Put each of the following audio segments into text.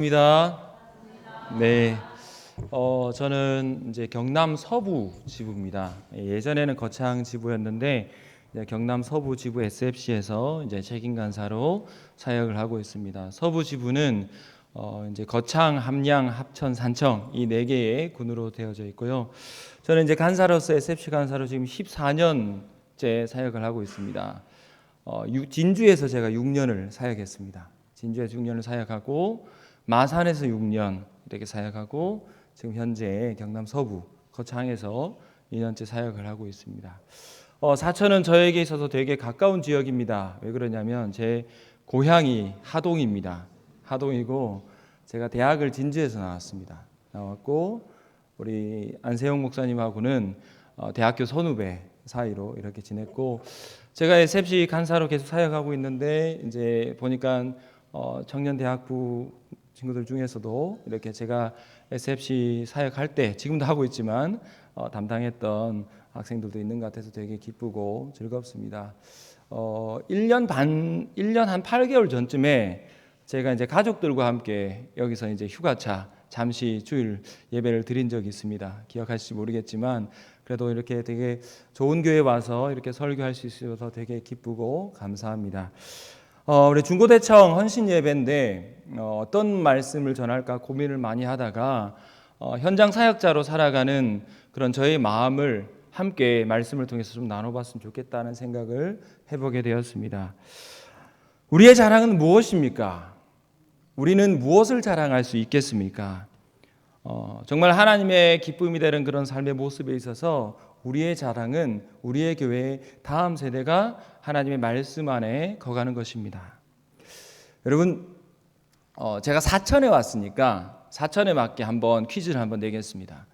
입니다. 네, 저는 이제 경남 서부 지부입니다. 예전에는 거창 지부였는데 이제 경남 서부 지부 SFC에서 이제 책임 간사로 사역을 하고 있습니다. 서부 지부는 이제 거창, 함양, 합천, 산청 이 네 개의 군으로 되어져 있고요. 저는 이제 간사로서 SFC 간사로 지금 14년째 사역을 하고 있습니다. 진주에서 제가 6년을 사역했습니다. 진주에서 6년을 사역하고 마산에서 6년 이렇게 사역하고 지금 현재 경남 서부 거창에서 2년째 사역을 하고 있습니다. 사천은 저에게 있어서 되게 가까운 지역입니다. 왜 그러냐면 제 고향이 하동입니다. 하동이고 제가 대학을 진주에서 나왔고 우리 안세용 목사님하고는 대학교 선후배 사이로 이렇게 지냈고 제가 SFC 간사로 계속 사역하고 있는데 이제 보니까 청년 대학부 친구들 중에서도 이렇게 제가 SFC 사역할 때 지금도 하고 있지만 담당했던 학생들도 있는 것 같아서 되게 기쁘고 즐겁습니다. 1년 한 8개월 전쯤에 제가 이제 가족들과 함께 여기서 이제 휴가차 잠시 주일 예배를 드린 적이 있습니다. 기억하실지 모르겠지만 그래도 이렇게 되게 좋은 교회 와서 이렇게 설교할 수 있어서 되게 기쁘고 감사합니다. 우리 중고대청 헌신 예배인데 어떤 말씀을 전할까 고민을 많이 하다가 현장 사역자로 살아가는 그런 저의 마음을 함께 말씀을 통해서 좀 나눠봤으면 좋겠다는 생각을 해보게 되었습니다. 우리의 자랑은 무엇입니까? 우리는 무엇을 자랑할 수 있겠습니까? 정말 하나님의 기쁨이 되는 그런 삶의 모습에 있어서 우리의 자랑은 우리의 교회의 다음 세대가 하나님의 말씀 안에 거가는 것입니다. 여러분, 제가 사천에 왔으니까 사천에 맞게 한번 퀴즈를 한번 내겠습니다.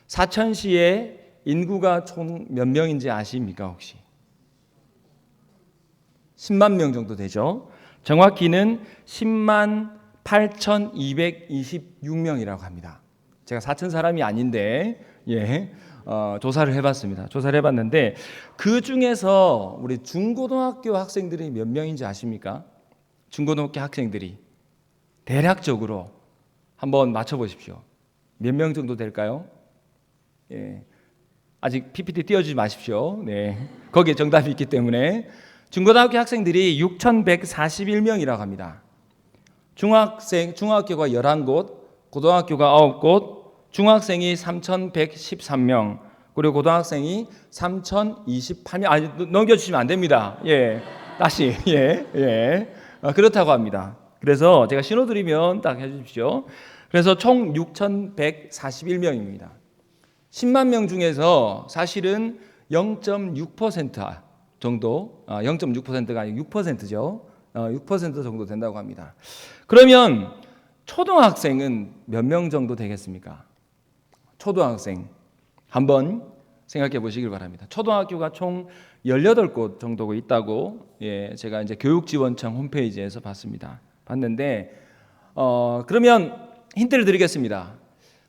사천시의 인구가 총 몇 명인지 아십니까 혹시? 10만 명 정도 되죠. 정확히는 10만 8,226명이라고 합니다. 제가 사천 사람이 아닌데 조사를 해봤습니다. 조사를 해봤는데 그 중에서 우리 중고등학교 학생들이 몇 명인지 아십니까? 중고등학교 학생들이 대략적으로 한번 맞춰보십시오. 몇 명 정도 될까요? 아직 PPT 띄워주지 마십시오. 거기에 정답이 있기 때문에 중고등학교 학생들이 6,141명이라고 합니다. 중학교가 11곳, 고등학교가 9곳, 중학생이 3,113명, 그리고 고등학생이 3,028명. 넘겨주시면 안 됩니다. 다시. 그렇다고 합니다. 그래서 제가 신호 드리면 딱 해주십시오. 그래서 총 6,141명입니다. 10만 명 중에서 사실은 0.6% 정도, 0.6%가 아니고 6%죠. 6% 정도 된다고 합니다. 그러면 초등학생은 몇 명 정도 되겠습니까? 초등학생 한번 생각해 보시길 바랍니다. 초등학교가 총 18곳 정도 있다고 제가 이제 교육지원청 홈페이지에서 봤는데 그러면 힌트를 드리겠습니다.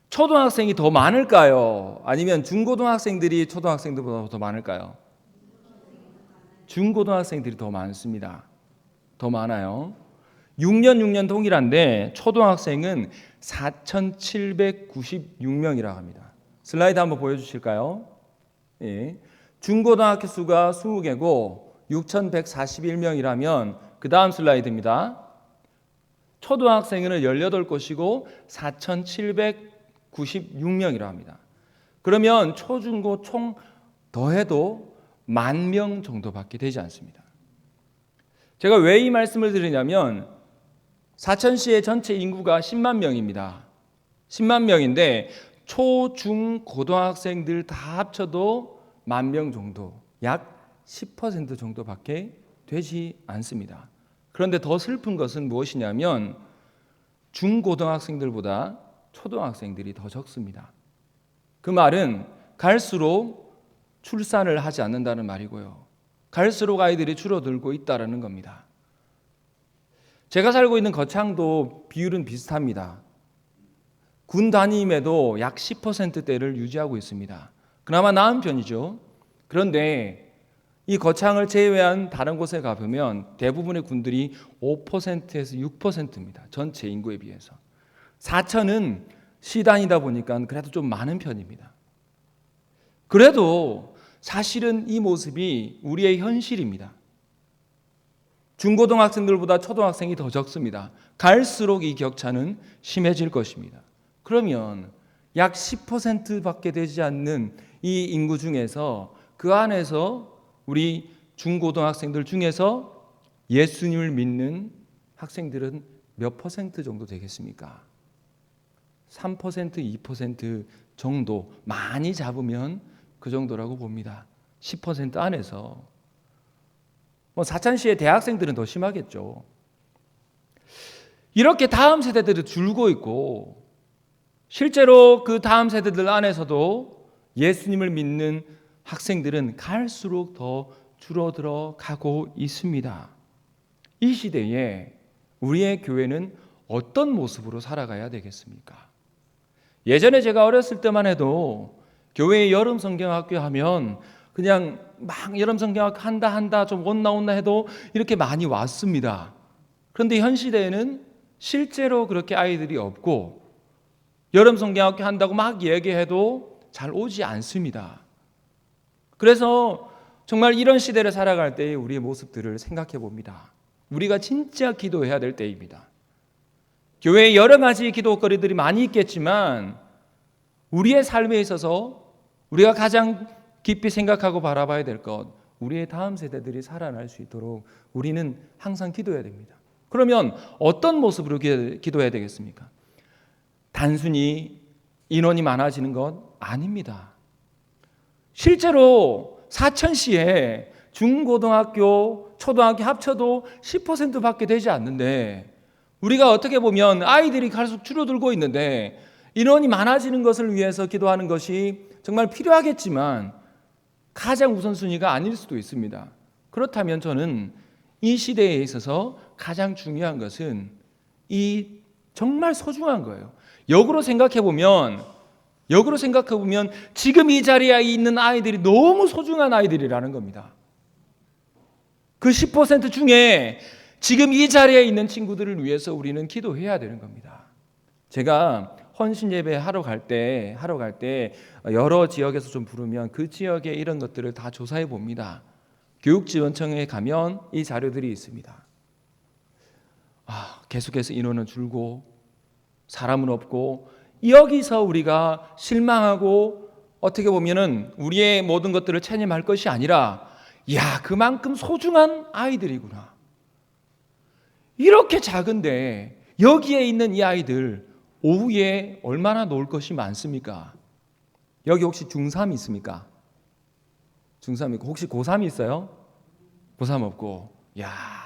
초등학생이 더 많을까요? 아니면 중고등학생들이 초등학생들보다 더 많을까요? 중고등학생들이 더 많습니다. 더 많아요. 6년 동일한데 초등학생은 4,796명이라고 합니다. 슬라이드 한번 보여주실까요? 중고등학교 수가 20개고 6,141명이라면 그 다음 슬라이드입니다. 초등학생은 18곳이고 4,796명이라고 합니다. 그러면 초중고 총 더해도 10,000명 정도밖에 되지 않습니다. 제가 왜 이 말씀을 드리냐면 사천시의 전체 인구가 10만 명입니다. 10만 명인데 초, 중, 고등학생들 다 합쳐도 10,000명 정도, 약 10% 정도밖에 되지 않습니다. 그런데 더 슬픈 것은 무엇이냐면 중고등학생들보다 초등학생들이 더 적습니다. 그 말은 갈수록 출산을 하지 않는다는 말이고요. 갈수록 아이들이 줄어들고 있다는 겁니다. 제가 살고 있는 거창도 비율은 비슷합니다. 군 담임에도 약 10%대를 유지하고 있습니다. 그나마 나은 편이죠. 그런데 이 거창을 제외한 다른 곳에 가보면 대부분의 군들이 5%에서 6%입니다. 전체 인구에 비해서. 4천은 시단이다 보니까 그래도 좀 많은 편입니다. 그래도 사실은 이 모습이 우리의 현실입니다. 중고등학생들보다 초등학생이 더 적습니다. 갈수록 이 격차는 심해질 것입니다. 그러면 약 10%밖에 되지 않는 이 인구 중에서 그 안에서 우리 중고등학생들 중에서 예수님을 믿는 학생들은 몇 퍼센트 정도 되겠습니까? 3%, 2% 정도, 많이 잡으면 그 정도라고 봅니다. 10% 안에서. 사천시의 대학생들은 더 심하겠죠. 이렇게 다음 세대들이 줄고 있고 실제로 그 다음 세대들 안에서도 예수님을 믿는 학생들은 갈수록 더 줄어들어 가고 있습니다. 이 시대에 우리의 교회는 어떤 모습으로 살아가야 되겠습니까? 예전에 제가 어렸을 때만 해도 교회에 여름 성경학교 하면 그냥 막 여름 성경학교 한다 좀 온나 해도 이렇게 많이 왔습니다. 그런데 현 시대에는 실제로 그렇게 아이들이 없고 여름 성경학교 한다고 막 얘기해도 잘 오지 않습니다. 그래서 정말 이런 시대를 살아갈 때의 우리의 모습들을 생각해 봅니다. 우리가 진짜 기도해야 될 때입니다. 교회에 여러 가지 기도거리들이 많이 있겠지만 우리의 삶에 있어서 우리가 가장 깊이 생각하고 바라봐야 될 것, 우리의 다음 세대들이 살아날 수 있도록 우리는 항상 기도해야 됩니다. 그러면 어떤 모습으로 기도해야 되겠습니까? 단순히 인원이 많아지는 것 아닙니다. 실제로 사천시에 중고등학교, 초등학교 합쳐도 10%밖에 되지 않는데 우리가 어떻게 보면 아이들이 갈수록 줄어들고 있는데 인원이 많아지는 것을 위해서 기도하는 것이 정말 필요하겠지만 가장 우선순위가 아닐 수도 있습니다. 그렇다면 저는 이 시대에 있어서 가장 중요한 것은 이 정말 소중한 거예요. 역으로 생각해 보면 지금 이 자리에 있는 아이들이 너무 소중한 아이들이라는 겁니다. 그 10% 중에 지금 이 자리에 있는 친구들을 위해서 우리는 기도해야 되는 겁니다. 제가 헌신 예배 하러 갈 때 여러 지역에서 좀 부르면 그 지역에 이런 것들을 다 조사해 봅니다. 교육지원청에 가면 이 자료들이 있습니다. 계속해서 인원은 줄고 사람은 없고 여기서 우리가 실망하고 어떻게 보면은 우리의 모든 것들을 체념할 것이 아니라 그만큼 소중한 아이들이구나. 이렇게 작은데 여기에 있는 이 아이들 오후에 얼마나 놀 것이 많습니까? 여기 혹시 중3 있습니까? 중3 있고 혹시 고3 있어요? 고3 없고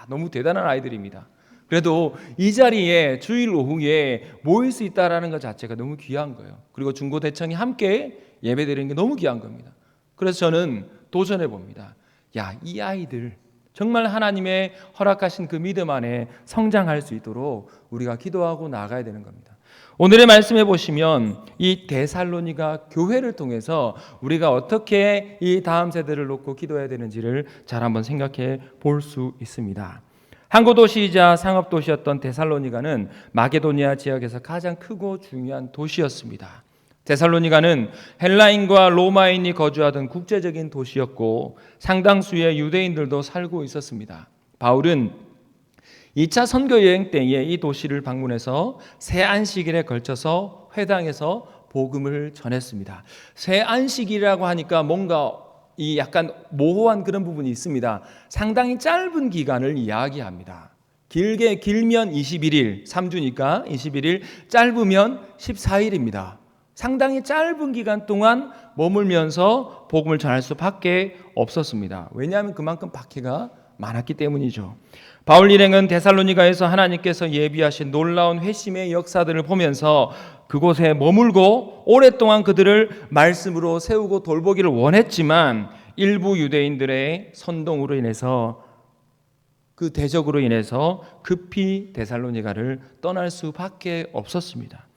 너무 대단한 아이들입니다. 그래도 이 자리에 주일 오후에 모일 수 있다는 것 자체가 너무 귀한 거예요. 그리고 중고대청이 함께 예배드리는 게 너무 귀한 겁니다. 그래서 저는 도전해 봅니다. 이 아이들 정말 하나님의 허락하신 그 믿음 안에 성장할 수 있도록 우리가 기도하고 나가야 되는 겁니다. 오늘의 말씀해 보시면 이 데살로니가 교회를 통해서 우리가 어떻게 이 다음 세대를 놓고 기도해야 되는지를 잘 한번 생각해 볼 수 있습니다. 항구도시이자 상업도시였던 데살로니가는 마게도니아 지역에서 가장 크고 중요한 도시였습니다. 데살로니가는 헬라인과 로마인이 거주하던 국제적인 도시였고 상당수의 유대인들도 살고 있었습니다. 바울은 2차 선교 여행 때에 이 도시를 방문해서 새 안식일에 걸쳐서 회당에서 복음을 전했습니다. 새 안식일이라고 하니까 뭔가 이 약간 모호한 그런 부분이 있습니다. 상당히 짧은 기간을 이야기합니다. 길면 21일, 3주니까 21일, 짧으면 14일입니다. 상당히 짧은 기간 동안 머물면서 복음을 전할 수밖에 없었습니다. 왜냐하면 그만큼 박해가 많았기 때문이죠. 바울 일행은 데살로니가에서 하나님께서 예비하신 놀라운 회심의 역사들을 보면서 그곳에 머물고 오랫동안 그들을 말씀으로 세우고 돌보기를 원했지만 일부 유대인들의 선동으로 인해서 그 대적으로 인해서 급히 데살로니가를 떠날 수밖에 없었습니다.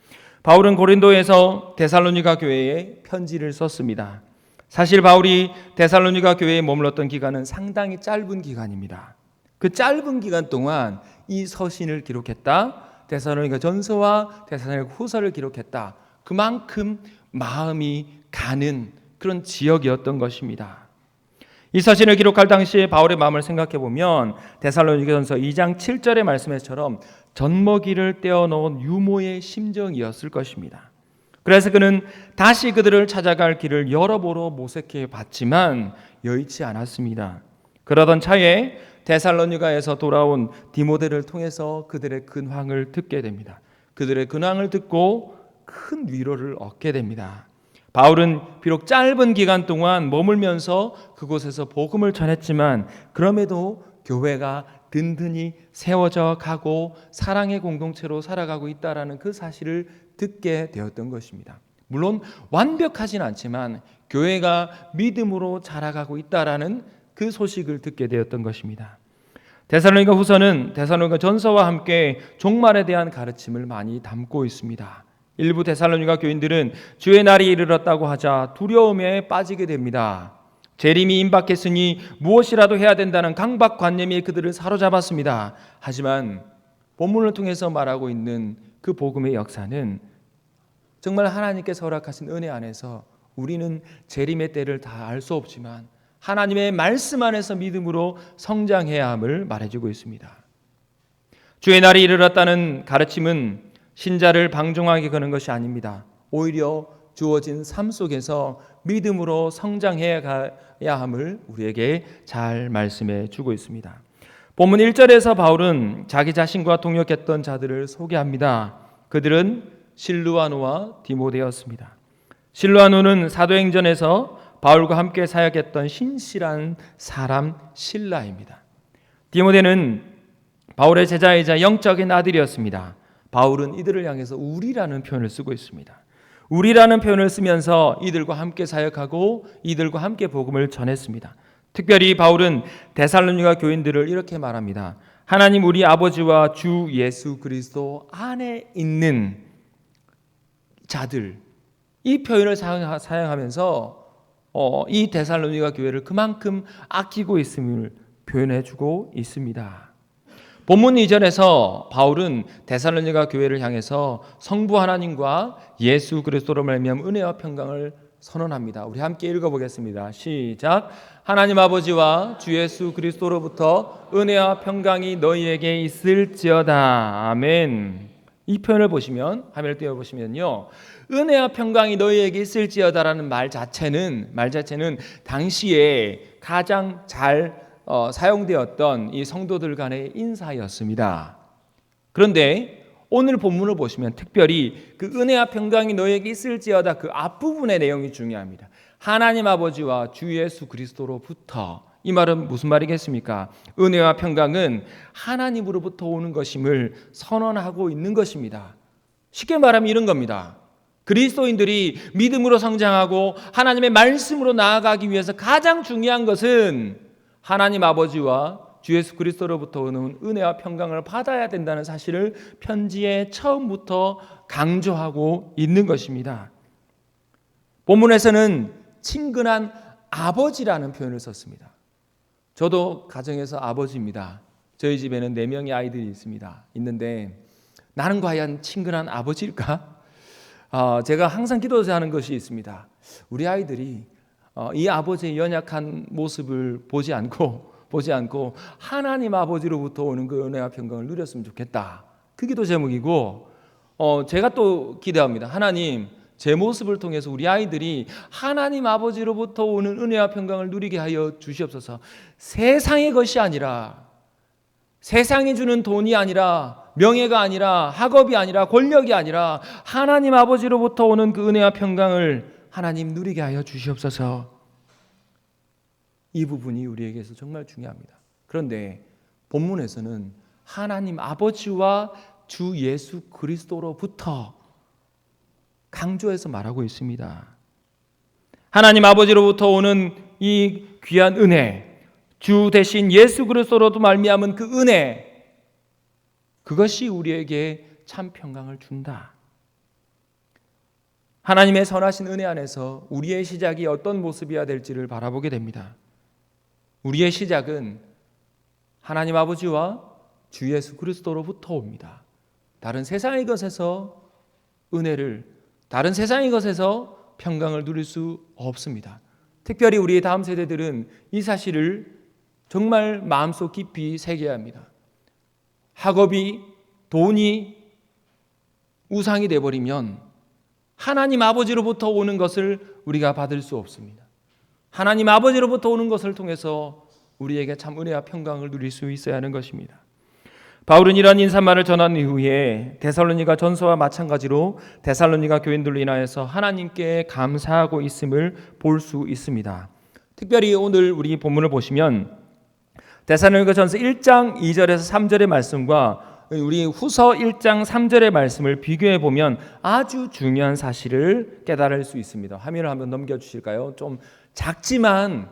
바울은 고린도에서 데살로니가 교회에 편지를 썼습니다. 사실 바울이 데살로니가 교회에 머물렀던 기간은 상당히 짧은 기간입니다. 그 짧은 기간 동안 이 서신을 기록했다. 데살로니가 전서와 데살로니가 후서를 기록했다. 그만큼 마음이 가는 그런 지역이었던 것입니다. 이 서신을 기록할 당시에 바울의 마음을 생각해 보면 데살로니가전서 2장 7절의 말씀에처럼 젖먹이를 떼어놓은 유모의 심정이었을 것입니다. 그래서 그는 다시 그들을 찾아갈 길을 여러모로 모색해 봤지만 여의치 않았습니다. 그러던 차에 데살로니가에서 돌아온 디모데를 통해서 그들의 근황을 듣게 됩니다. 그들의 근황을 듣고 큰 위로를 얻게 됩니다. 바울은 비록 짧은 기간 동안 머물면서 그곳에서 복음을 전했지만 그럼에도 교회가 든든히 세워져 가고 사랑의 공동체로 살아가고 있다라는 그 사실을 듣게 되었던 것입니다. 물론 완벽하진 않지만 교회가 믿음으로 자라가고 있다라는 그 소식을 듣게 되었던 것입니다. 데살로니가 후서는 데살로니가 전서와 함께 종말에 대한 가르침을 많이 담고 있습니다. 일부 데살로니가 교인들은 주의 날이 이르렀다고 하자 두려움에 빠지게 됩니다. 재림이 임박했으니 무엇이라도 해야 된다는 강박관념이 그들을 사로잡았습니다. 하지만 본문을 통해서 말하고 있는 그 복음의 역사는 정말 하나님께서 허락하신 은혜 안에서 우리는 재림의 때를 다 알 수 없지만 하나님의 말씀 안에서 믿음으로 성장해야 함을 말해주고 있습니다. 주의 날이 이르렀다는 가르침은 신자를 방종하게 거는 것이 아닙니다. 오히려 주어진 삶 속에서 믿음으로 성장해야 함을 우리에게 잘 말씀해 주고 있습니다. 본문 1절에서 바울은 자기 자신과 동역했던 자들을 소개합니다. 그들은 실루아노와 디모데였습니다. 실루아노는 사도행전에서 바울과 함께 사역했던 신실한 사람 실라입니다. 디모데는 바울의 제자이자 영적인 아들이었습니다. 바울은 이들을 향해서 우리라는 표현을 쓰고 있습니다. 우리라는 표현을 쓰면서 이들과 함께 사역하고 이들과 함께 복음을 전했습니다. 특별히 바울은 데살로니가 교인들을 이렇게 말합니다. 하나님 우리 아버지와 주 예수 그리스도 안에 있는 자들, 이 표현을 사용하면서 이 데살로니가 교회를 그만큼 아끼고 있음을 표현해주고 있습니다. 본문 2절에서 바울은 데살로니가 교회를 향해서 성부 하나님과 예수 그리스도로 말미암은 은혜와 평강을 선언합니다. 우리 함께 읽어보겠습니다. 시작. 하나님 아버지와 주 예수 그리스도로부터 은혜와 평강이 너희에게 있을지어다. 아멘. 이 표현을 보시면 화면을 띄워보시면요, 은혜와 평강이 너희에게 있을지어다라는 말 자체는 당시에 가장 잘 사용되었던 이 성도들 간의 인사였습니다. 그런데 오늘 본문을 보시면 특별히 그 은혜와 평강이 너희에게 있을지어다 그 앞부분의 내용이 중요합니다. 하나님 아버지와 주 예수 그리스도로부터, 이 말은 무슨 말이겠습니까? 은혜와 평강은 하나님으로부터 오는 것임을 선언하고 있는 것입니다. 쉽게 말하면 이런 겁니다. 그리스도인들이 믿음으로 성장하고 하나님의 말씀으로 나아가기 위해서 가장 중요한 것은 하나님 아버지와 주 예수 그리스도로부터 오는 은혜와 평강을 받아야 된다는 사실을 편지의 처음부터 강조하고 있는 것입니다. 본문에서는 친근한 아버지라는 표현을 썼습니다. 저도 가정에서 아버지입니다. 저희 집에는 4명의 아이들이 있는데 나는 과연 친근한 아버지일까? 제가 항상 기도하는 것이 있습니다. 우리 아이들이 이 아버지의 연약한 모습을 보지 않고 하나님 아버지로부터 오는 그 은혜와 평강을 누렸으면 좋겠다. 그 기도 제목이고, 제가 또 기대합니다. 하나님, 제 모습을 통해서 우리 아이들이 하나님 아버지로부터 오는 은혜와 평강을 누리게 하여 주시옵소서. 세상의 것이 아니라, 세상이 주는 돈이 아니라, 명예가 아니라, 학업이 아니라, 권력이 아니라 하나님 아버지로부터 오는 그 은혜와 평강을 하나님 누리게 하여 주시옵소서. 이 부분이 우리에게서 정말 중요합니다. 그런데 본문에서는 하나님 아버지와 주 예수 그리스도로부터 강조해서 말하고 있습니다. 하나님 아버지로부터 오는 이 귀한 은혜, 주 대신 예수 그리스도로도 말미암은 그 은혜, 그것이 우리에게 참 평강을 준다. 하나님의 선하신 은혜 안에서 우리의 시작이 어떤 모습이어야 될지를 바라보게 됩니다. 우리의 시작은 하나님 아버지와 주 예수 그리스도로부터 옵니다. 다른 세상의 것에서 은혜를, 다른 세상의 것에서 평강을 누릴 수 없습니다. 특별히 우리의 다음 세대들은 이 사실을 정말 마음속 깊이 새겨야 합니다. 학업이, 돈이 우상이 되어버리면 하나님 아버지로부터 오는 것을 우리가 받을 수 없습니다. 하나님 아버지로부터 오는 것을 통해서 우리에게 참 은혜와 평강을 누릴 수 있어야 하는 것입니다. 바울은 이런 인사말을 전한 이후에 데살로니가 전서와 마찬가지로 데살로니가 교인들로 인하여서 하나님께 감사하고 있음을 볼 수 있습니다. 특별히 오늘 우리 본문을 보시면 데살로니가 전서 1장 2절에서 3절의 말씀과 우리 후서 1장 3절의 말씀을 비교해 보면 아주 중요한 사실을 깨달을 수 있습니다. 화면을 한번 넘겨주실까요? 좀 작지만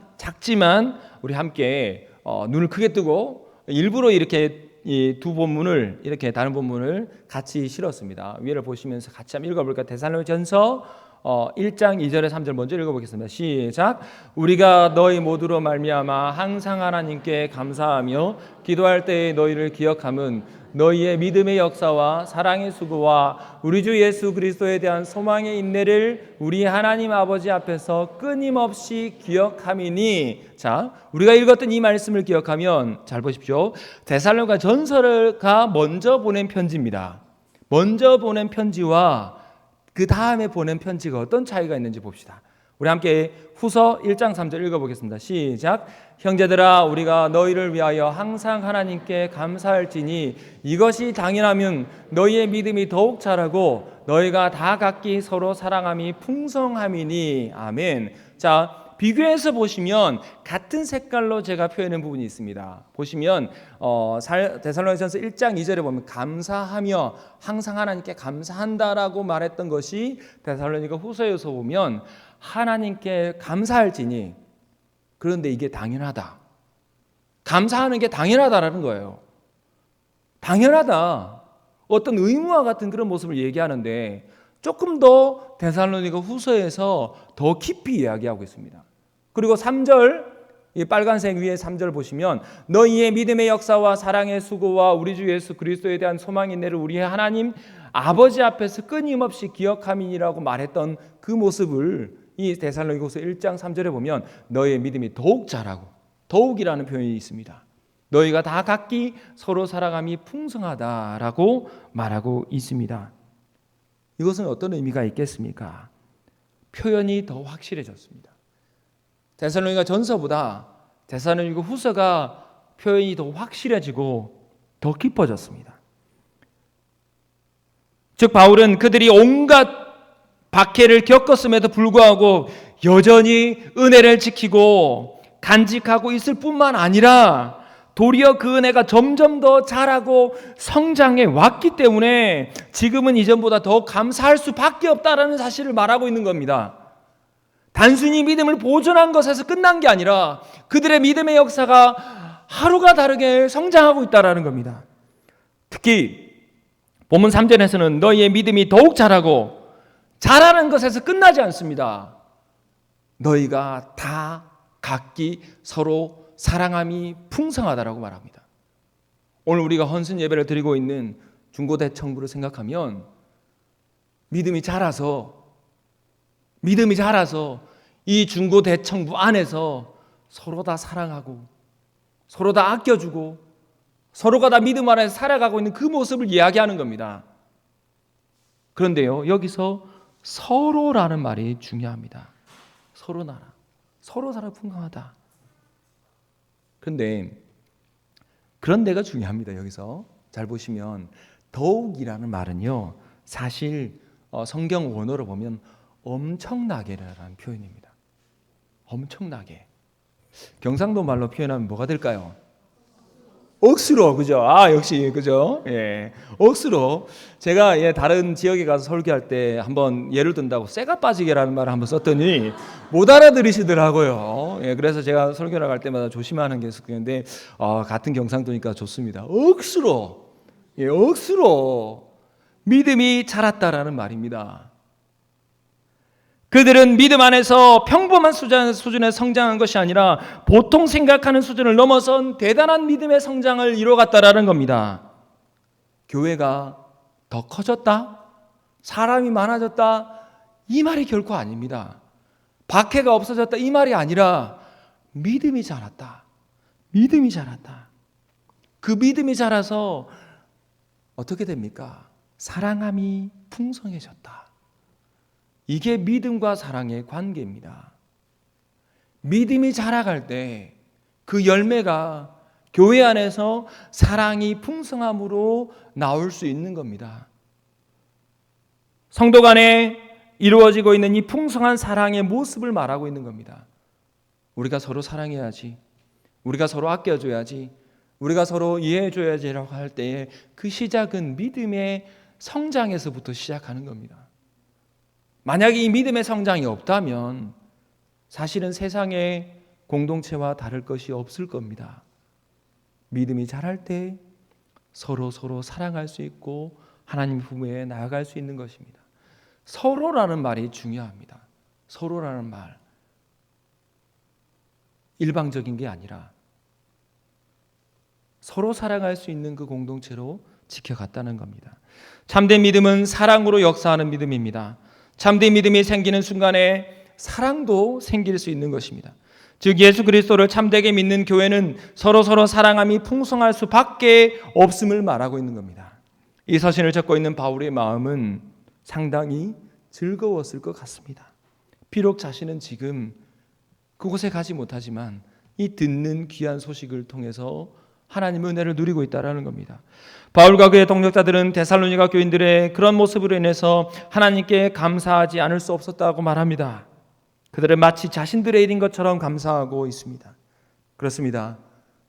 우리 함께 눈을 크게 뜨고 일부러 이렇게 이 두 본문을 이렇게 다른 본문을 같이 실었습니다. 위를 보시면서 같이 한번 읽어볼까요? 데살로니가전서 1장 2절에 3절 먼저 읽어보겠습니다. 시작. 우리가 너희 모두로 말미암아 항상 하나님께 감사하며 기도할 때에 너희를 기억함은 너희의 믿음의 역사와 사랑의 수고와 우리 주 예수 그리스도에 대한 소망의 인내를 우리 하나님 아버지 앞에서 끊임없이 기억함이니. 자, 우리가 읽었던 이 말씀을 기억하면 잘 보십시오. 데살로니가 전서가 먼저 보낸 편지입니다. 먼저 보낸 편지와 그 다음에 보낸 편지가 어떤 차이가 있는지 봅시다. 우리 함께 후서 1장 3절 읽어보겠습니다. 시작. 형제들아 우리가 너희를 위하여 항상 하나님께 감사할지니 이것이 당연하면 너희의 믿음이 더욱 자라고 너희가 다 각기 서로 사랑함이 풍성함이니. 아멘. 자, 비교해서 보시면 같은 색깔로 제가 표현한 부분이 있습니다. 보시면 데살로니가전서 1장 2절에 보면 감사하며 항상 하나님께 감사한다라고 말했던 것이 데살로니가 후서에서 보면 하나님께 감사할지니, 그런데 이게 당연하다. 감사하는 게 당연하다라는 거예요. 당연하다. 어떤 의무와 같은 그런 모습을 얘기하는데 조금 더 데살로니가 후서에서 더 깊이 이야기하고 있습니다. 그리고 3절, 이 빨간색 위에 3절 보시면 너희의 믿음의 역사와 사랑의 수고와 우리 주 예수 그리스도에 대한 소망의 인내를 우리 하나님 아버지 앞에서 끊임없이 기억함이라고 말했던 그 모습을 이 데살로니가후서 1장 3절에 보면 너희의 믿음이 더욱 자라고, 더욱이라는 표현이 있습니다. 너희가 다 각기 서로 사랑함이 풍성하다라고 말하고 있습니다. 이것은 어떤 의미가 있겠습니까? 표현이 더 확실해졌습니다. 데살로니가 전서보다 데살로니가 후서가 표현이 더 확실해지고 더 깊어졌습니다. 즉 바울은 그들이 온갖 박해를 겪었음에도 불구하고 여전히 은혜를 지키고 간직하고 있을 뿐만 아니라 도리어 그 은혜가 점점 더 자라고 성장해 왔기 때문에 지금은 이전보다 더 감사할 수밖에 없다라는 사실을 말하고 있는 겁니다. 단순히 믿음을 보존한 것에서 끝난 게 아니라 그들의 믿음의 역사가 하루가 다르게 성장하고 있다는 겁니다. 특히 본문 3절에서는 너희의 믿음이 더욱 자라고, 자라는 것에서 끝나지 않습니다. 너희가 다 각기 서로 사랑함이 풍성하다라고 말합니다. 오늘 우리가 헌신 예배를 드리고 있는 중고대청부를 생각하면 믿음이 자라서 이 중고대청부 안에서 서로 다 사랑하고 서로 다 아껴주고 서로가 다 믿음 안에서 살아가고 있는 그 모습을 이야기하는 겁니다. 그런데요, 여기서 서로라는 말이 중요합니다. 서로 나라, 서로 살아 풍성하다. 그런데 그런 데가 중요합니다. 여기서 잘 보시면 더욱이라는 말은요, 사실 성경 원어로 보면 엄청나게라는 표현입니다. 엄청나게. 경상도 말로 표현하면 뭐가 될까요? 억수로, 그죠? 아, 역시, 그죠? 예. 억수로. 제가 다른 지역에 가서 설교할 때 한번 예를 든다고 쇠가 빠지게라는 말을 한번 썼더니 못 알아들으시더라고요. 예. 그래서 제가 설교를 할 때마다 조심하는 게 있었는데, 같은 경상도니까 좋습니다. 억수로. 예, 억수로. 믿음이 자랐다라는 말입니다. 그들은 믿음 안에서 평범한 수준에 성장한 것이 아니라 보통 생각하는 수준을 넘어선 대단한 믿음의 성장을 이뤄갔다라는 겁니다. 교회가 더 커졌다? 사람이 많아졌다? 이 말이 결코 아닙니다. 박해가 없어졌다 이 말이 아니라 믿음이 자랐다. 믿음이 자랐다. 그 믿음이 자라서 어떻게 됩니까? 사랑함이 풍성해졌다. 이게 믿음과 사랑의 관계입니다. 믿음이 자라갈 때 그 열매가 교회 안에서 사랑이 풍성함으로 나올 수 있는 겁니다. 성도 간에 이루어지고 있는 이 풍성한 사랑의 모습을 말하고 있는 겁니다. 우리가 서로 사랑해야지, 우리가 서로 아껴줘야지, 우리가 서로 이해해줘야지라고 할 때에 그 시작은 믿음의 성장에서부터 시작하는 겁니다. 만약에 이 믿음의 성장이 없다면 사실은 세상의 공동체와 다를 것이 없을 겁니다. 믿음이 자랄 때 서로 사랑할 수 있고 하나님 품에 나아갈 수 있는 것입니다. 서로라는 말이 중요합니다. 서로라는 말. 일방적인 게 아니라 서로 사랑할 수 있는 그 공동체로 지켜갔다는 겁니다. 참된 믿음은 사랑으로 역사하는 믿음입니다. 참된 믿음이 생기는 순간에 사랑도 생길 수 있는 것입니다. 즉 예수 그리스도를 참되게 믿는 교회는 서로 사랑함이 풍성할 수밖에 없음을 말하고 있는 겁니다. 이 서신을 적고 있는 바울의 마음은 상당히 즐거웠을 것 같습니다. 비록 자신은 지금 그곳에 가지 못하지만 이 듣는 귀한 소식을 통해서 하나님의 은혜를 누리고 있다는 겁니다. 바울과 그의 동역자들은 데살로니가 교인들의 그런 모습으로 인해서 하나님께 감사하지 않을 수 없었다고 말합니다. 그들은 마치 자신들의 일인 것처럼 감사하고 있습니다. 그렇습니다.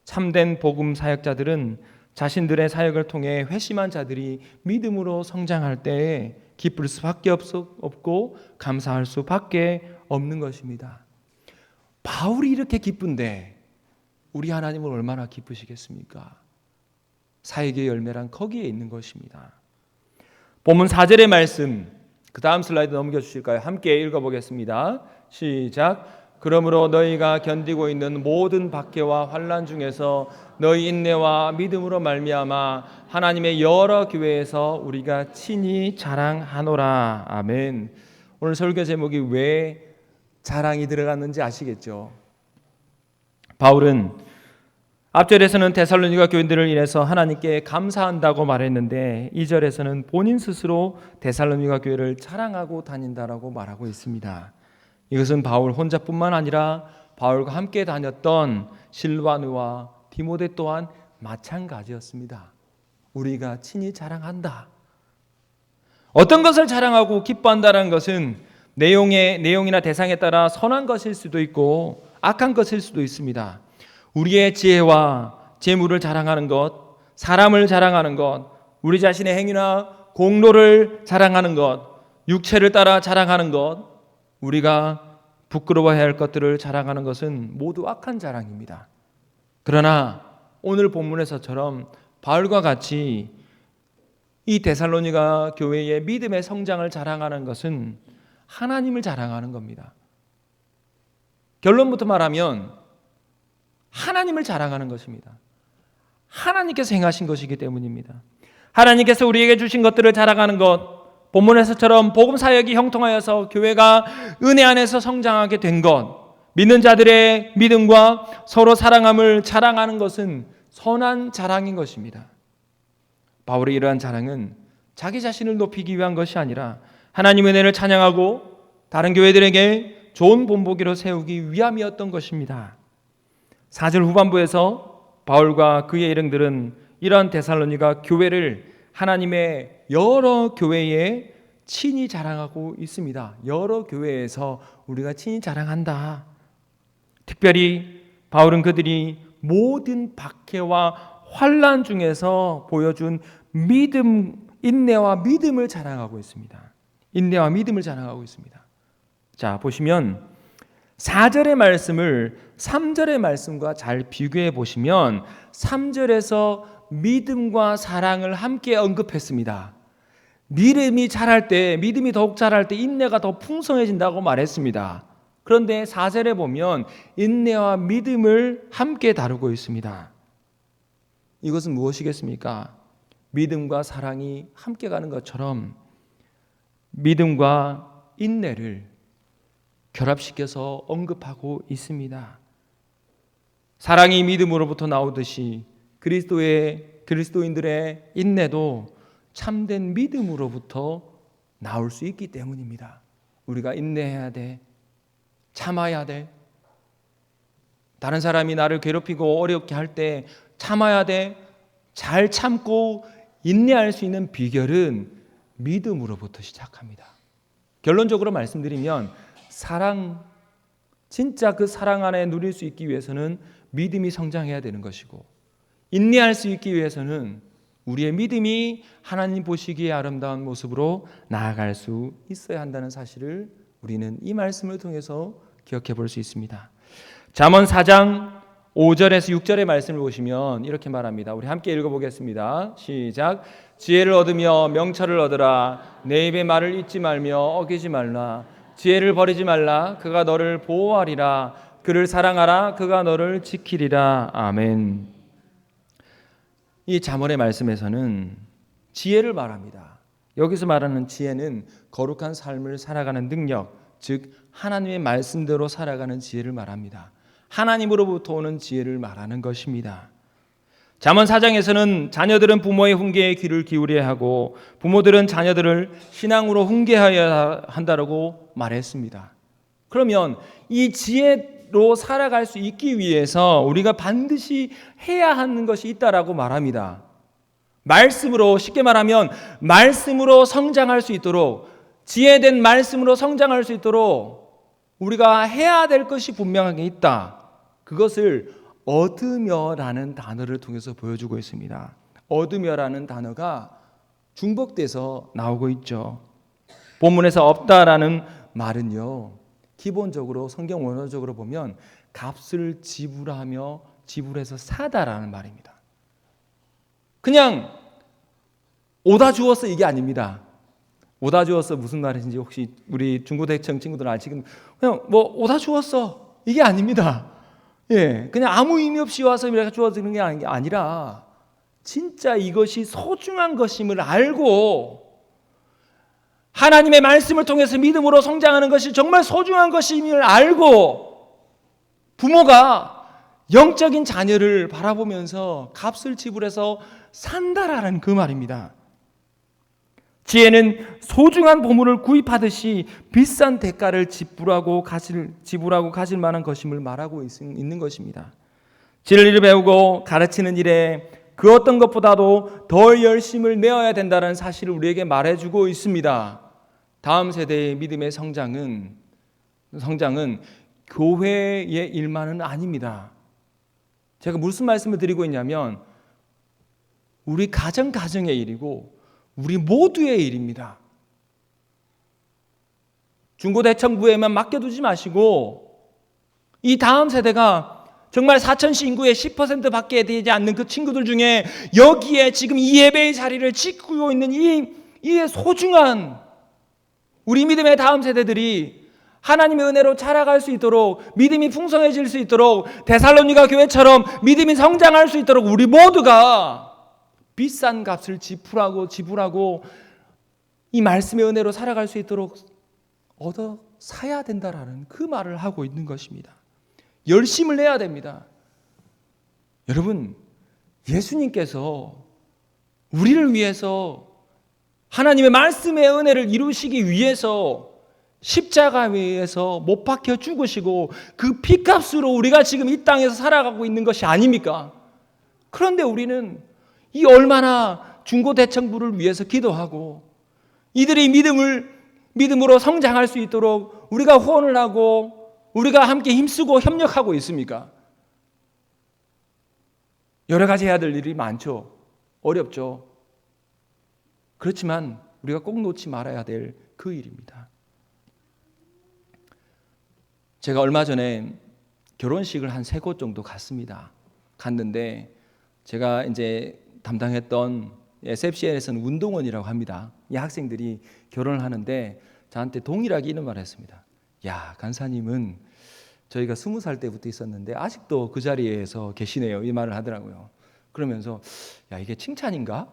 참된 복음 사역자들은 자신들의 사역을 통해 회심한 자들이 믿음으로 성장할 때에 기쁠 수밖에 없고 감사할 수밖에 없는 것입니다. 바울이 이렇게 기쁜데 우리 하나님은 얼마나 기쁘시겠습니까? 사역의 열매란 거기에 있는 것입니다. 본문 4절의 말씀, 그 다음 슬라이드 넘겨주실까요? 함께 읽어보겠습니다. 시작. 그러므로 너희가 견디고 있는 모든 박해와 환난 중에서 너희 인내와 믿음으로 말미암아 하나님의 여러 교회에서 우리가 친히 자랑하노라. 아멘. 오늘 설교 제목이 왜 자랑이 들어갔는지 아시겠죠? 바울은 앞절에서는 데살로니가 교인들을 인해서 하나님께 감사한다고 말했는데 2절에서는 본인 스스로 데살로니가 교회를 자랑하고 다닌다라고 말하고 있습니다. 이것은 바울 혼자뿐만 아니라 바울과 함께 다녔던 실바누와 디모데 또한 마찬가지였습니다. 우리가 친히 자랑한다. 어떤 것을 자랑하고 기뻐한다는 것은 내용이나 대상에 따라 선한 것일 수도 있고 악한 것일 수도 있습니다. 우리의 지혜와 재물을 자랑하는 것, 사람을 자랑하는 것, 우리 자신의 행위나 공로를 자랑하는 것, 육체를 따라 자랑하는 것, 우리가 부끄러워해야 할 것들을 자랑하는 것은 모두 악한 자랑입니다. 그러나 오늘 본문에서처럼 바울과 같이 이 데살로니가 교회의 믿음의 성장을 자랑하는 것은 하나님을 자랑하는 겁니다. 결론부터 말하면 하나님을 자랑하는 것입니다. 하나님께서 행하신 것이기 때문입니다. 하나님께서 우리에게 주신 것들을 자랑하는 것, 본문에서처럼 복음 사역이 형통하여서 교회가 은혜 안에서 성장하게 된 것, 믿는 자들의 믿음과 서로 사랑함을 자랑하는 것은 선한 자랑인 것입니다. 바울의 이러한 자랑은 자기 자신을 높이기 위한 것이 아니라 하나님의 은혜를 찬양하고 다른 교회들에게 좋은 본보기로 세우기 위함이었던 것입니다. 4절 후반부에서 바울과 그의 일행들은 이러한 데살로니가 교회를 하나님의 여러 교회에 친히 자랑하고 있습니다. 여러 교회에서 우리가 친히 자랑한다. 특별히 바울은 그들이 모든 박해와 환난 중에서 보여준 믿음, 인내와 믿음을 자랑하고 있습니다. 인내와 믿음을 자랑하고 있습니다. 자, 보시면 4절의 말씀을 3절의 말씀과 잘 비교해 보시면 3절에서 믿음과 사랑을 함께 언급했습니다. 믿음이 자랄 때, 믿음이 더욱 자랄 때 인내가 더 풍성해진다고 말했습니다. 그런데 4절에 보면 인내와 믿음을 함께 다루고 있습니다. 이것은 무엇이겠습니까? 믿음과 사랑이 함께 가는 것처럼 믿음과 인내를 결합시켜서 언급하고 있습니다. 사랑이 믿음으로부터 나오듯이 그리스도인들의 인내도 참된 믿음으로부터 나올 수 있기 때문입니다. 우리가 인내해야 돼. 참아야 돼. 다른 사람이 나를 괴롭히고 어렵게 할 때 참아야 돼. 잘 참고 인내할 수 있는 비결은 믿음으로부터 시작합니다. 결론적으로 말씀드리면 사랑, 진짜 그 사랑 안에 누릴 수 있기 위해서는 믿음이 성장해야 되는 것이고, 인내할 수 있기 위해서는 우리의 믿음이 하나님 보시기에 아름다운 모습으로 나아갈 수 있어야 한다는 사실을 우리는 이 말씀을 통해서 기억해 볼 수 있습니다. 잠언 4장 5절에서 6절의 말씀을 보시면 이렇게 말합니다. 우리 함께 읽어보겠습니다. 시작. 지혜를 얻으며 명철을 얻으라. 내 입의 말을 잊지 말며 어기지 말라. 지혜를 버리지 말라. 그가 너를 보호하리라. 그를 사랑하라. 그가 너를 지키리라. 아멘. 이 잠언의 말씀에서는 지혜를 말합니다. 여기서 말하는 지혜는 거룩한 삶을 살아가는 능력, 즉 하나님의 말씀대로 살아가는 지혜를 말합니다. 하나님으로부터 오는 지혜를 말하는 것입니다. 잠언 4장에서는 자녀들은 부모의 훈계에 귀를 기울여야 하고 부모들은 자녀들을 신앙으로 훈계하여야 한다고 말했습니다. 그러면 이 지혜로 살아갈 수 있기 위해서 우리가 반드시 해야 하는 것이 있다라고 말합니다. 말씀으로, 쉽게 말하면 말씀으로 성장할 수 있도록, 지혜된 말씀으로 성장할 수 있도록 우리가 해야 될 것이 분명하게 있다. 그것을 얻으며라는 단어를 통해서 보여주고 있습니다. 얻으며라는 단어가 중복돼서 나오고 있죠. 본문에서 없다라는 말은요, 기본적으로 성경 원어적으로 보면 값을 지불하며 지불해서 사다라는 말입니다. 그냥 오다 주었어 이게 아닙니다. 오다 주었어 무슨 말인지 혹시 우리 중고대청 친구들 아시겠어요? 그냥 뭐 오다 주었어 이게 아닙니다. 예, 그냥 아무 의미 없이 와서 이렇게 주어지는 게 아니라 진짜 이것이 소중한 것임을 알고 하나님의 말씀을 통해서 믿음으로 성장하는 것이 정말 소중한 것임을 알고 부모가 영적인 자녀를 바라보면서 값을 지불해서 산다라는 그 말입니다. 지혜는 소중한 보물을 구입하듯이 비싼 대가를 지불하고 가질 만한 것임을 말하고 있는 것입니다. 진리를 배우고 가르치는 일에 그 어떤 것보다도 더 열심을 내어야 된다는 사실을 우리에게 말해주고 있습니다. 다음 세대의 믿음의 성장은 교회의 일만은 아닙니다. 제가 무슨 말씀을 드리고 있냐면 우리 가정의 일이고 우리 모두의 일입니다. 중고대청부에만 맡겨두지 마시고 이 다음 세대가 정말 사천시 인구의 10%밖에 되지 않는 그 친구들 중에 여기에 지금 이 예배의 자리를 지키고 있는 이 소중한 우리 믿음의 다음 세대들이 하나님의 은혜로 자라갈 수 있도록, 믿음이 풍성해질 수 있도록, 데살로니가 교회처럼 믿음이 성장할 수 있도록 우리 모두가 비싼 값을 지불하고 이 말씀의 은혜로 살아갈 수 있도록 얻어 사야 된다라는 그 말을 하고 있는 것입니다. 열심을 내야 됩니다. 여러분, 예수님께서 우리를 위해서 하나님의 말씀의 은혜를 이루시기 위해서 십자가에서 못 박혀 죽으시고 그 피값으로 우리가 지금 이 땅에서 살아가고 있는 것이 아닙니까? 그런데 우리는 이 얼마나 중고대청부를 위해서 기도하고 이들이 믿음으로 성장할 수 있도록 우리가 후원을 하고 우리가 함께 힘쓰고 협력하고 있습니까? 여러 가지 해야 될 일이 많죠. 어렵죠. 그렇지만 우리가 꼭 놓지 말아야 될 그 일입니다. 제가 얼마 전에 결혼식을 한 3곳 정도 갔는데 제가 이제 담당했던 SFCN에서는 운동원이라고 합니다. 이 학생들이 결혼을 하는데 저한테 동일하게 이런 말을 했습니다. 야, 간사님은 저희가 20살 때부터 있었는데 아직도 그 자리에서 계시네요. 이 말을 하더라고요. 그러면서 야, 이게 칭찬인가?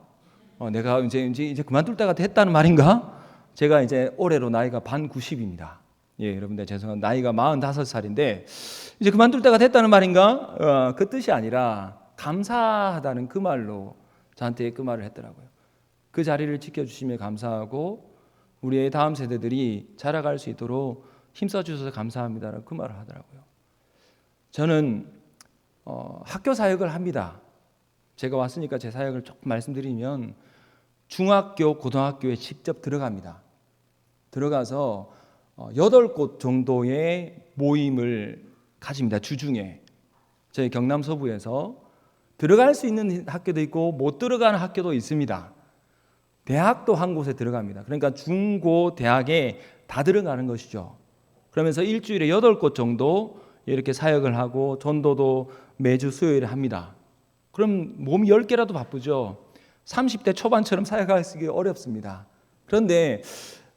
내가 이제 그만둘 때가 됐다는 말인가? 제가 이제 올해로 나이가 반 90입니다. 예, 여러분들 죄송합니다. 나이가 45살인데 이제 그만둘 때가 됐다는 말인가? 그 뜻이 아니라 감사하다는 그 말로 저한테 그 말을 했더라고요. 그 자리를 지켜주시며 감사하고 우리의 다음 세대들이 자라갈 수 있도록 힘써 주셔서 감사합니다라고 그 말을 하더라고요. 저는 학교 사역을 합니다. 제가 왔으니까 제 사역을 조금 말씀드리면 중학교, 고등학교에 직접 들어갑니다. 들어가서 8곳 정도의 모임을 가집니다. 주중에 저희 경남 서부에서 들어갈 수 있는 학교도 있고 못 들어가는 학교도 있습니다. 대학도 한 곳에 들어갑니다. 그러니까 중고 대학에 다 들어가는 것이죠. 그러면서 일주일에 8곳 정도 이렇게 사역을 하고 전도도 매주 수요일에 합니다. 그럼 몸이 10개라도 바쁘죠. 30대 초반처럼 사역하기 어렵습니다. 그런데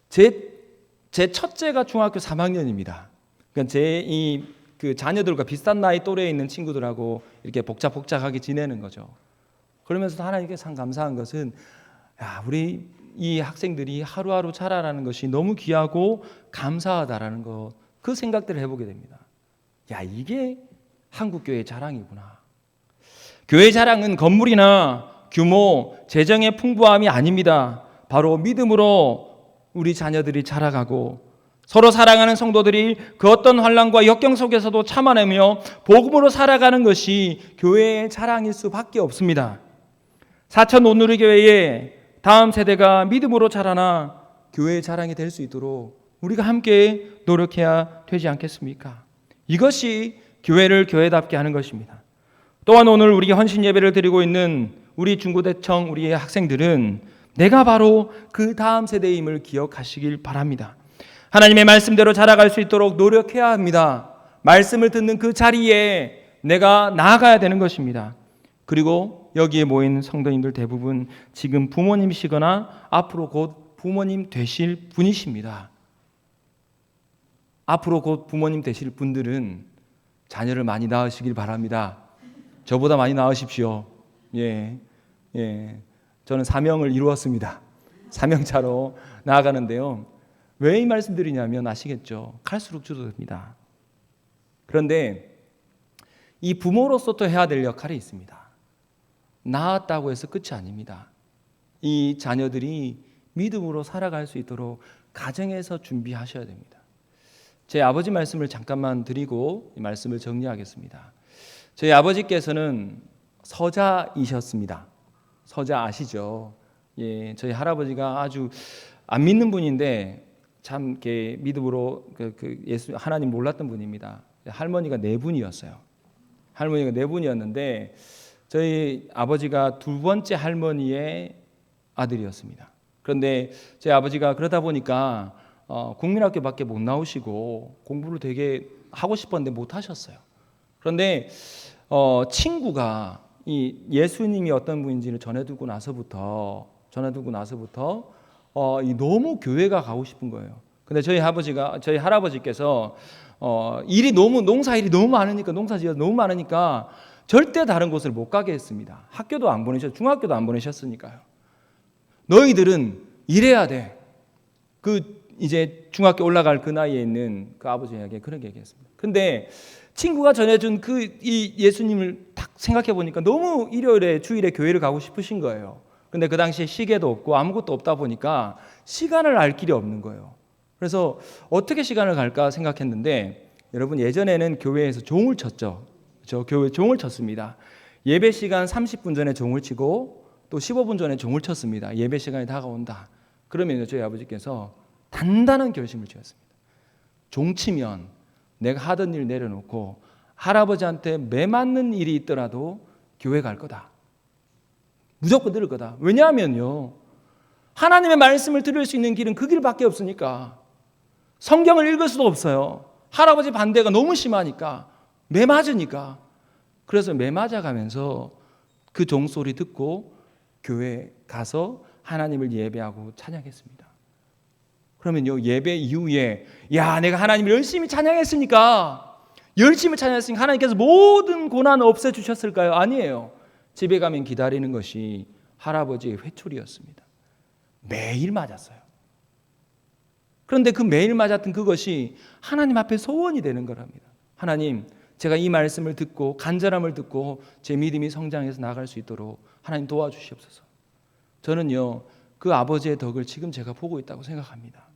제 첫째가 중학교 3학년입니다. 그러니까 제 그 자녀들과 비슷한 나이 또래에 있는 친구들하고 이렇게 복작복작하게 지내는 거죠. 그러면서 하나님께 참 감사한 것은 우리 이 학생들이 하루하루 자라라는 것이 너무 귀하고 감사하다라는 것, 그 생각들을 해보게 됩니다. 이게 한국교회의 자랑이구나. 교회 자랑은 건물이나 규모, 재정의 풍부함이 아닙니다. 바로 믿음으로 우리 자녀들이 자라가고 서로 사랑하는 성도들이 그 어떤 환난과 역경 속에서도 참아내며 복음으로 살아가는 것이 교회의 자랑일 수밖에 없습니다. 사천 온누리교회의 다음 세대가 믿음으로 자라나 교회의 자랑이 될 수 있도록 우리가 함께 노력해야 되지 않겠습니까? 이것이 교회를 교회답게 하는 것입니다. 또한 오늘 우리 헌신 예배를 드리고 있는 우리 중고대청 우리의 학생들은 내가 바로 그 다음 세대임을 기억하시길 바랍니다. 하나님의 말씀대로 자라갈 수 있도록 노력해야 합니다. 말씀을 듣는 그 자리에 내가 나아가야 되는 것입니다. 그리고 여기에 모인 성도님들 대부분 지금 부모님이시거나 앞으로 곧 부모님 되실 분이십니다. 앞으로 곧 부모님 되실 분들은 자녀를 많이 낳으시길 바랍니다. 저보다 많이 낳으십시오. 예. 저는 사명을 이루었습니다. 사명차로 나아가는데요. 왜 이 말씀드리냐면 아시겠죠? 갈수록 줄어듭니다. 그런데 이 부모로서 또 해야 될 역할이 있습니다. 낳았다고 해서 끝이 아닙니다. 이 자녀들이 믿음으로 살아갈 수 있도록 가정에서 준비하셔야 됩니다. 제 아버지 말씀을 잠깐만 드리고 이 말씀을 정리하겠습니다. 저희 아버지께서는 서자이셨습니다. 서자 아시죠? 예, 저희 할아버지가 아주 안 믿는 분인데 참 이렇게 믿음으로 예수 하나님 몰랐던 분입니다. 할머니가 4분이었어요. 할머니가 4분이었는데 저희 아버지가 두 번째 할머니의 아들이었습니다. 그런데 저희 아버지가 그러다 보니까 국민학교밖에 못 나오시고 공부를 되게 하고 싶었는데 못 하셨어요. 그런데 친구가 이 예수님이 어떤 분인지를 전해두고 나서부터 너무 교회가 가고 싶은 거예요. 근데 저희 할아버지께서 농사 일이 너무 많으니까 농사지어서 너무 많으니까 절대 다른 곳을 못 가게 했습니다. 학교도 안 중학교도 안 보내셨으니까요. 너희들은 일해야 돼. 이제 중학교 올라갈 그 나이에 있는 그 아버지에게 그렇게 얘기했습니다. 근데 친구가 전해준 이 예수님을 딱 생각해 보니까 너무 일요일에 주일에 교회를 가고 싶으신 거예요. 근데 그 당시에 시계도 없고 아무것도 없다 보니까 시간을 알 길이 없는 거예요. 그래서 어떻게 시간을 갈까 생각했는데 여러분 예전에는 교회에서 종을 쳤죠. 저 교회 종을 쳤습니다. 예배 시간 30분 전에 종을 치고 또 15분 전에 종을 쳤습니다. 예배 시간이 다가온다. 그러면 저희 아버지께서 단단한 결심을 지었습니다. 종 치면 내가 하던 일 내려놓고 할아버지한테 매맞는 일이 있더라도 교회 갈 거다. 무조건 들을 거다. 왜냐하면요, 하나님의 말씀을 들을 수 있는 길은 그 길밖에 없으니까. 성경을 읽을 수도 없어요. 할아버지 반대가 너무 심하니까, 매맞으니까. 그래서 매맞아가면서 그 종소리 듣고 교회 가서 하나님을 예배하고 찬양했습니다. 그러면요, 예배 이후에 내가 하나님을 열심히 찬양했으니까 하나님께서 모든 고난 없애주셨을까요? 아니에요. 집에 가면 기다리는 것이 할아버지의 회초리였습니다. 매일 맞았어요. 그런데 그 매일 맞았던 그것이 하나님 앞에 소원이 되는 거랍니다. 하나님, 제가 이 말씀을 듣고 간절함을 듣고 제 믿음이 성장해서 나갈 수 있도록 하나님 도와주시옵소서. 저는요, 그 아버지의 덕을 지금 제가 보고 있다고 생각합니다.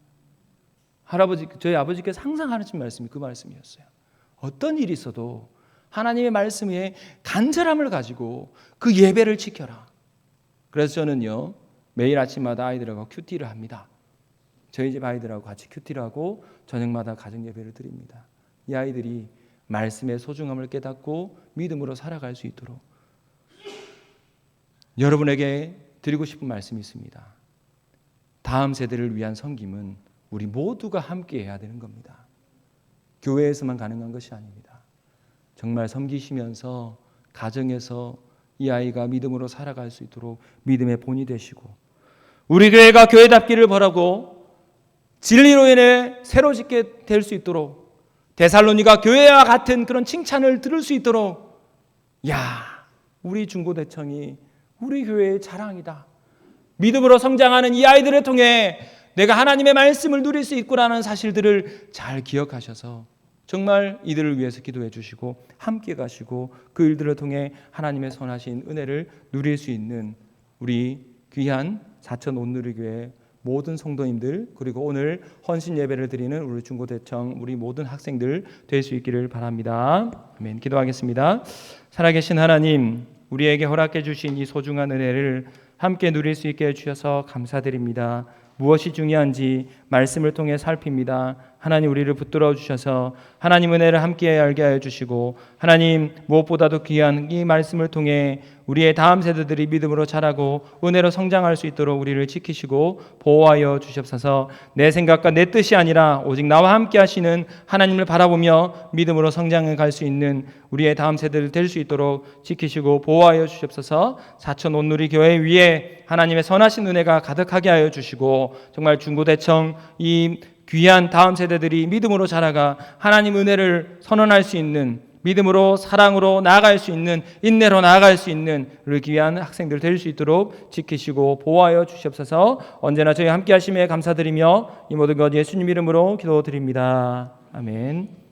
저희 아버지께서 항상 하시는 말씀이 그 말씀이었어요. 어떤 일이 있어도 하나님의 말씀에 간절함을 가지고 그 예배를 지켜라. 그래서 저는요, 매일 아침마다 아이들하고 큐티를 합니다. 저희 집 아이들하고 같이 큐티를 하고 저녁마다 가정 예배를 드립니다. 이 아이들이 말씀의 소중함을 깨닫고 믿음으로 살아갈 수 있도록 여러분에게 드리고 싶은 말씀이 있습니다. 다음 세대를 위한 섬김은 우리 모두가 함께 해야 되는 겁니다. 교회에서만 가능한 것이 아닙니다. 정말 섬기시면서 가정에서 이 아이가 믿음으로 살아갈 수 있도록 믿음의 본이 되시고, 우리 교회가 교회답기를 바라고 진리로 인해 새로 짓게 될 수 있도록, 데살로니가 교회와 같은 그런 칭찬을 들을 수 있도록, 우리 중고대청이 우리 교회의 자랑이다, 믿음으로 성장하는 이 아이들을 통해 내가 하나님의 말씀을 누릴 수 있구나라는 사실들을 잘 기억하셔서 정말 이들을 위해서 기도해 주시고 함께 가시고 그 일들을 통해 하나님의 선하신 은혜를 누릴 수 있는 우리 귀한 사천 온누리교회 모든 성도님들, 그리고 오늘 헌신 예배를 드리는 우리 중고대청 우리 모든 학생들 될 수 있기를 바랍니다. 아멘. 기도하겠습니다. 살아계신 하나님, 우리에게 허락해 주신 이 소중한 은혜를 함께 누릴 수 있게 해주셔서 감사드립니다. 무엇이 중요한지 말씀을 통해 살핍니다. 하나님, 우리를 붙들어 주셔서 하나님 은혜를 함께 알게 하여 주시고, 하나님 무엇보다도 귀한 이 말씀을 통해 우리의 다음 세대들이 믿음으로 자라고 은혜로 성장할 수 있도록 우리를 지키시고 보호하여 주시옵소서. 내 생각과 내 뜻이 아니라 오직 나와 함께 하시는 하나님을 바라보며 믿음으로 성장해 갈 수 있는 우리의 다음 세대들 될 수 있도록 지키시고 보호하여 주시옵소서. 사천 온누리 교회 위에 하나님의 선하신 은혜가 가득하게 하여 주시고, 정말 중고대청 이 귀한 다음 세대들이 믿음으로 자라가 하나님 은혜를 선언할 수 있는, 믿음으로 사랑으로 나아갈 수 있는, 인내로 나아갈 수 있는 우리 귀한 학생들 될 수 있도록 지키시고 보호하여 주시옵소서. 언제나 저희 함께 하심에 감사드리며 이 모든 것 예수님 이름으로 기도드립니다. 아멘.